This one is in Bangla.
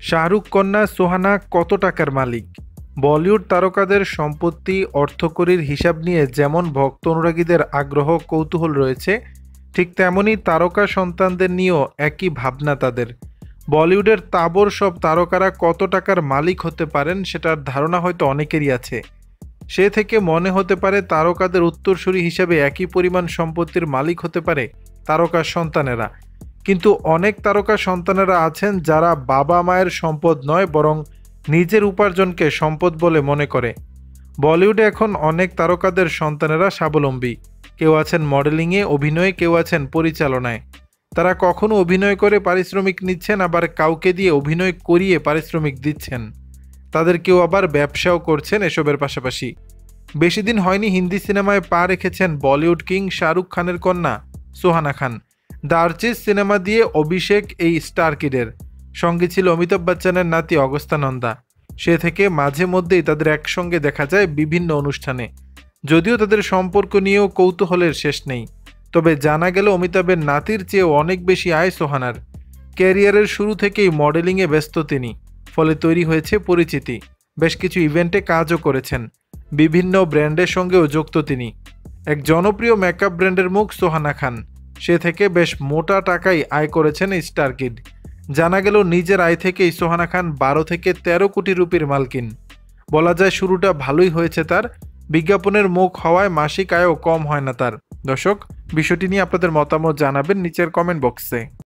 শাহরুখ কন্যা সোহানা কত টাকার মালিক? বলিউড তারকাদের সম্পত্তি অর্থকড়ির হিসাব নিয়ে যেমন ভক্ত অনুরাগীদের আগ্রহ কৌতূহল রয়েছে, ঠিক তেমনি তারকা সন্তানদের নিয়েও একই ভাবনা তাদের। বলিউডের তাবর সব তারকারা কত টাকার মালিক হতে পারেন সেটার ধারণা হয়তো অনেকেরই আছে। সে থেকে মনে হতে পারে তারকাদের উত্তরসূরি হিসাবে একই পরিমাণ সম্পত্তির মালিক হতে পারে তারকার সন্তানেরা। কিন্তু অনেক তারকা সন্তানেরা আছেন যারা বাবা মায়ের সম্পদ নয়, বরং নিজের উপার্জনকে সম্পদ বলে মনে করে। বলিউডে এখন অনেক তারকাদের সন্তানেরা স্বাবলম্বী। কেউ আছেন মডেলিংয়ে, অভিনয়ে, কেউ আছেন পরিচালনায়। তারা কখনো অভিনয় করে পারিশ্রমিক নিচ্ছেন, আবার কাউকে দিয়ে অভিনয় করিয়ে পারিশ্রমিক দিচ্ছেন। তাদের কেউ আবার ব্যবসাও করছেন এসবের পাশাপাশি। বেশি দিন হয়নি হিন্দি সিনেমায় পা রেখেছেন বলিউড কিং শাহরুখ খানের কন্যা সোহানা খান। দ্য আর্চিজ সিনেমা দিয়ে অভিষেক এই স্টার কিডের। সঙ্গে ছিল অমিতাভ বচ্চনের নাতি অগস্তা নন্দা। সে থেকে মাঝে মধ্যেই তাদের একসঙ্গে দেখা যায় বিভিন্ন অনুষ্ঠানে। যদিও তাদের সম্পর্ক নিয়েও কৌতূহলের শেষ নেই, তবে জানা গেল অমিতাভের নাতির চেয়েও অনেক বেশি আয় সোহানার। ক্যারিয়ারের শুরু থেকেই মডেলিংয়ে ব্যস্ত তিনি, ফলে তৈরি হয়েছে পরিচিতি। বেশ কিছু ইভেন্টে কাজও করেছেন, বিভিন্ন ব্র্যান্ডের সঙ্গেও যুক্ত তিনি। এক জনপ্রিয় মেকআপ ব্র্যান্ডের মুখ সোহানা খান। সে থেকে বেশ মোটা টাকাই আয় করেছেন এই স্টার কিড। জানা গেল নিজের আয় থেকেই সোহানা খান 12 থেকে 13 কোটি রুপির মালকিন। বলা যায় শুরুটা ভালোই হয়েছে তার। বিজ্ঞাপনের মুখ হওয়ায় মাসিক আয়ও কম হয় না তার। দর্শক, বিষয়টি নিয়ে আপনাদের মতামত জানাবেন নিচের কমেন্ট বক্সে।